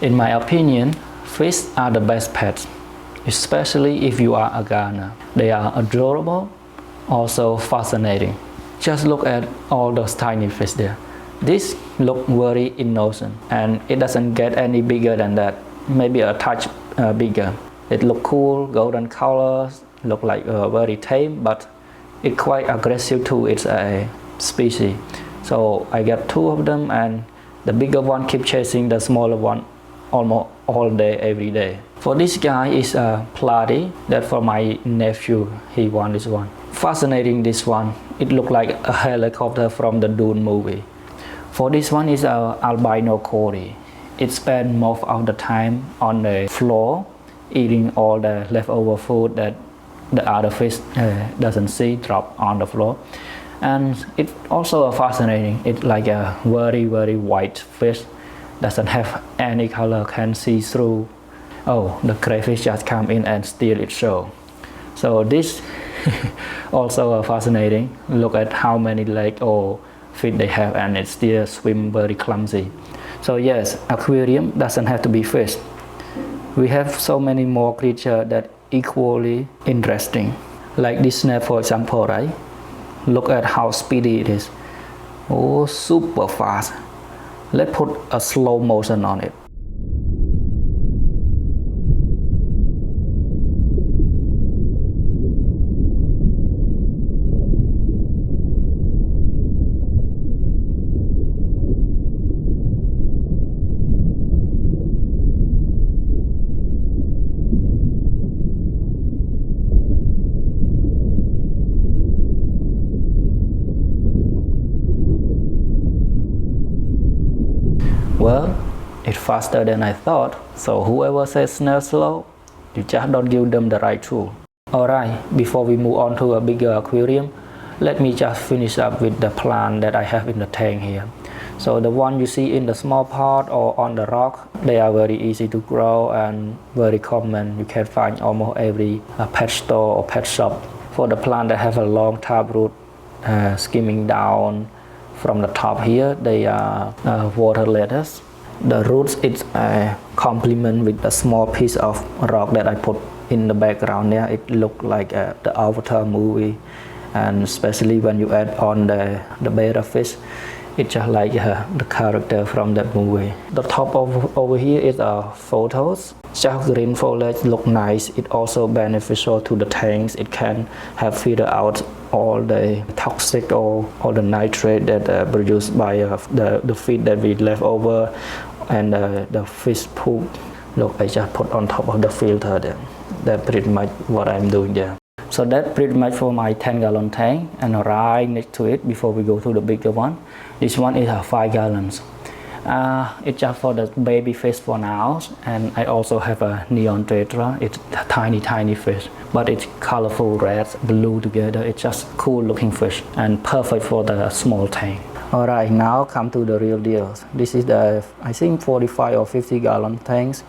In my opinion, fish are the best pets, especially if you are a gardener. They are adorable, also fascinating. Just look at all those tiny fish there. This look very innocent, and it doesn't get any bigger than that, maybe a touch bigger. It look cool, golden colors, look like very tame, but it's quite aggressive too. It's a species. So I got two of them, and the bigger one keep chasing the smaller one almost all day, every day. For this guy is a platy. That for my nephew, he won this one. Fascinating, this one. It looked like a helicopter from the Dune movie. For this one is a albino Cory. It spends most of the time on the floor, eating all the leftover food that the other fish doesn't see, drop on the floor. And it's also fascinating. It's like a very white fish, doesn't have any color, can see through. Oh, the crayfish just come in and steal its show. So this also fascinating. Look at how many legs or feet they have, and it still swim very clumsy. So yes, aquarium doesn't have to be fish. We have so many more creatures that equally interesting. Like this snake, for example, right? Look at how speedy it is. Oh, super fast. Let's put a slow motion on it. Well, it's faster than I thought, so whoever says snail slow, you just don't give them the right tool. Alright, before we move on to a bigger aquarium, let me just finish up with the plant that I have in the tank here. So the one you see in the small pot or on the rock, they are very easy to grow and very common. You can find almost every pet store or pet shop. For the plant that have a long taproot skimming down from the top here, they are water lettuce. The roots is a complement with a small piece of rock that I put in the background there. It looked like the Avatar movie, and especially when you add on the betta fish, it's just like the character from that movie. The top of over here is photos. Just green foliage look nice. It also beneficial to the tanks. It can have filter out all the toxic or all the nitrate that produced by the feed that we left over and the fish poop. Look, I just put on top of the filter there. That's pretty much what I'm doing there. So that's pretty much for my 10-gallon tank, and right next to it, before we go to the bigger one, this one is 5 gallons. It's just for the baby fish for now, and I also have a neon tetra. It's a tiny fish, but it's colorful red, blue together. It's just cool looking fish and perfect for the small tank. Alright, now come to the real deal. This is the, I think, 45 or 50 gallon tanks.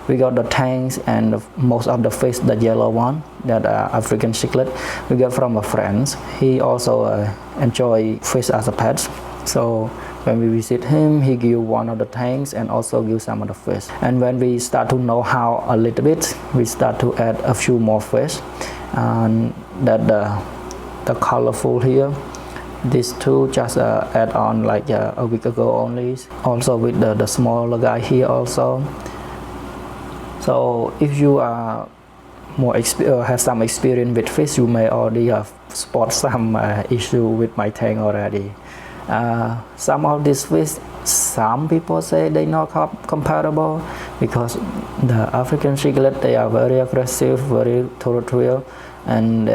We got the tanks and most of the fish, the yellow one, that African cichlid, we got from a friend. He also enjoy fish as a pet. So when we visit him, he give one of the tanks and also give some of the fish. And when we start to know how a little bit, we start to add a few more fish. And that the colorful here, these two just add on like a week ago only. Also with the smaller guy here also. So if you are have some experience with fish, you may already have spot some issue with my tank already. Some of these fish, some people say they're not comparable because the African cichlid, they are very aggressive, very territorial, and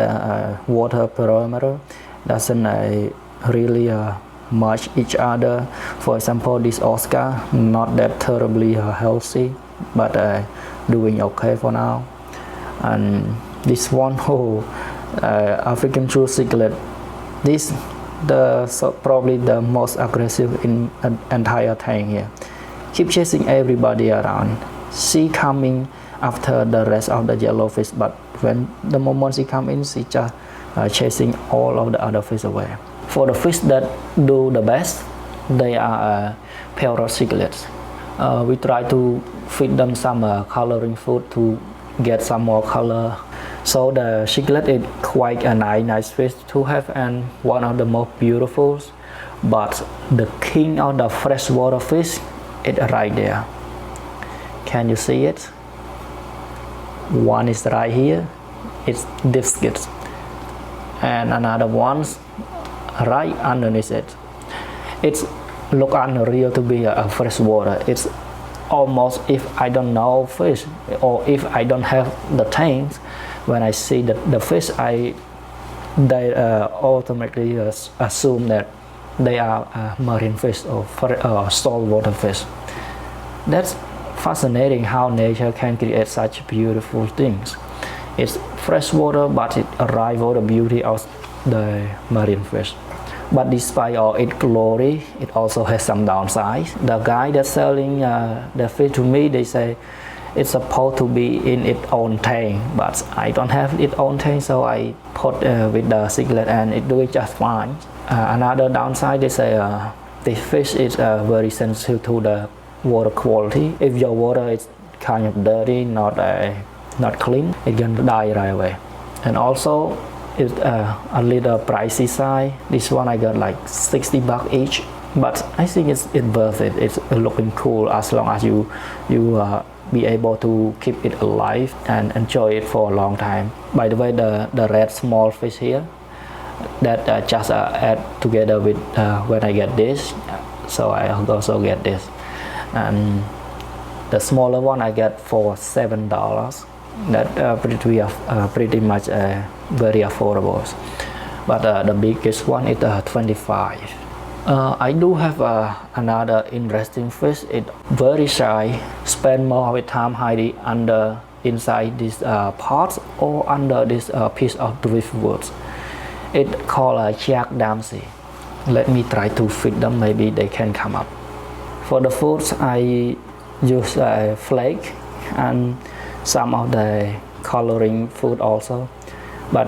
water parameter doesn't really match each other. For example, this Oscar, not that terribly healthy, but doing okay for now. And this one, African true cichlid, this probably the most aggressive in an entire tank here. Keep chasing everybody around. She coming after the rest of the yellowfish, but when the moment she come in, she just chasing all of the other fish away. For the fish that do the best, they are Parrot cichlids. We try to feed them some coloring food to get some more color. So the cichlid is quite a nice fish to have and one of the most beautiful. But the king of the freshwater fish is right there. Can you see it? One is right here. It's discus, and another one's right underneath it. It's look unreal to be a freshwater. It's almost if I don't know fish or if I don't have the tanks, when I see the fish, they automatically assume that they are marine fish or saltwater fish. That's fascinating how nature can create such beautiful things. It's freshwater, but it rivals the beauty of the marine fish. But despite all its glory, it also has some downsides. The guy that's selling the fish to me, they say it's supposed to be in its own tank, but I don't have its own tank, so I put with the cichlid and it doing just fine. Another downside, they say the fish is very sensitive to the water quality. If your water is kind of dirty, not clean, it can die right away. And also, it's a little pricey side. This one I got like $60 each, but I think it's worth it. It's looking cool as long as you be able to keep it alive and enjoy it for a long time. By the way, the red small fish here, that just add together with when I get this, so I also get this. And the smaller one I get for $7. That pretty much very affordable. But the biggest one is $25. I do have another interesting fish. It's very shy. Spend more of the time hiding inside this pot or under this piece of driftwood. It's called Jack Dempsey. Let me try to feed them. Maybe they can come up. For the foods, I use flake and some of the coloring food also, but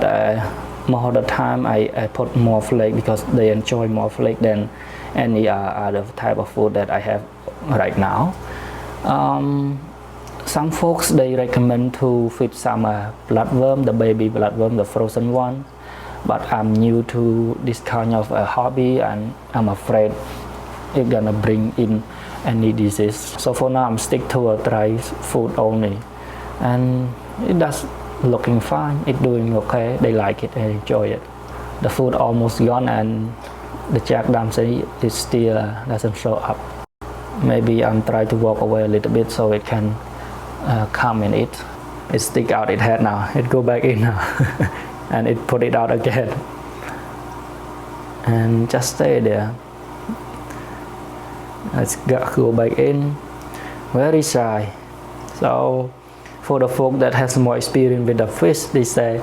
most of the time I put more flake because they enjoy more flake than any other type of food that I have right now. Some folks, they recommend to feed some bloodworm, the baby bloodworm, the frozen one, but I'm new to this kind of hobby and I'm afraid it's gonna bring in any disease. So for now I'm stick to a dry food only, and it does looking fine. It's doing okay. They like it and enjoy it. The food almost gone and the Jack Dempsey is still doesn't show up. Maybe I'm trying to walk away a little bit so it can come and eat. It stick out its head now. It go back in now and it put it out again and just stay there. Let's go back in. Very shy. So for the folk that has more experience with the fish, they say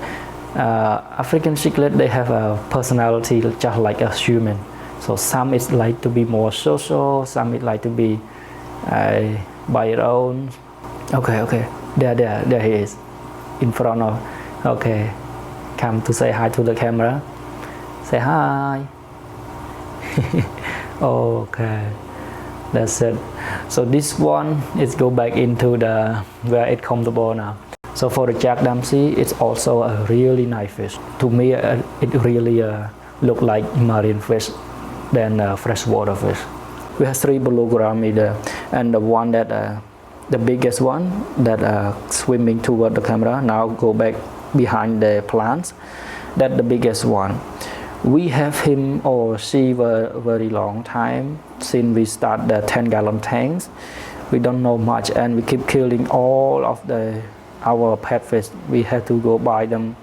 African cichlid, they have a personality just like a human. So some is like to be more social, some is like to be by your own. Okay, there he is in front of. Okay, come to say hi to the camera. Say hi. Okay. That's it. So this one is go back into the where it's comfortable now. So for the Jack Dempsey, it's also a really nice fish. To me, it really look like marine fish than freshwater fish. We have 3 blue gourami there, and the one that the biggest one that swimming toward the camera now go back behind the plants. That's the biggest one. We have him or she for a very long time since we start the 10-gallon tanks. We don't know much and we keep killing all of our pet fish. We have to go buy them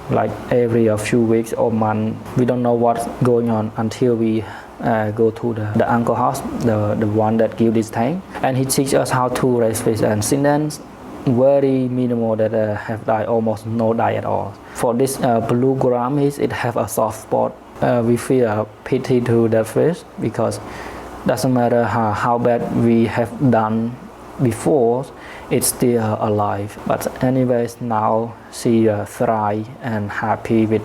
like every few weeks or month. We don't know what's going on until we go to the uncle house, the one that give this tank, and he teach us how to raise fish, and since then very minimal that have died, almost no die at all. For this blue gouramis, it have a soft spot. We feel pity to that fish because doesn't matter how bad we have done before, it's still alive. But anyways, now she thrive and happy with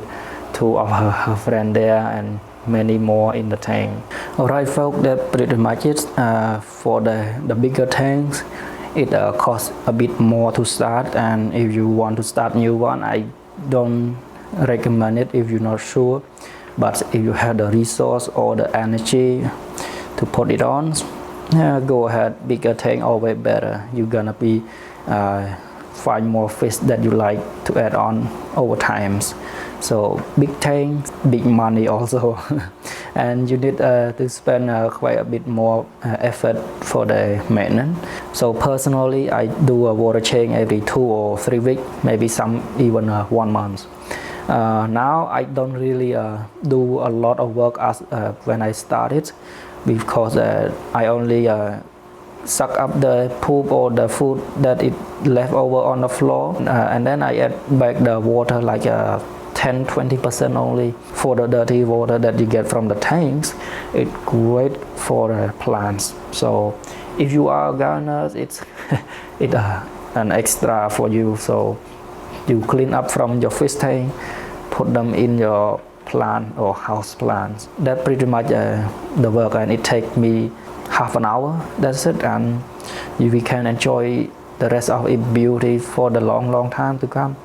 2 of her friends there, and many more in the tank. Alright folks, that pretty much it for the bigger tanks. It costs a bit more to start, and if you want to start new one, I don't recommend it if you're not sure. But if you have the resource or the energy to put it on, go ahead. Bigger tank always better. You're gonna be find more fish that you like to add on over times. So big tank, big money also. And you need to spend quite a bit more effort for the maintenance. So personally, I do a water change every 2 or 3 weeks, maybe some even 1 month. Now I don't really do a lot of work as when I started, because I only suck up the poop or the food that it left over on the floor, and then I add back the water like 10-20% only for the dirty water that you get from the tanks. It's great for plants. So if you are gardeners, it's an extra for you. So you clean up from your fish tank, put them in your plant or house plants. That's pretty much the work, and it takes me half an hour. That's it, and we can enjoy the rest of its beauty for the long time to come.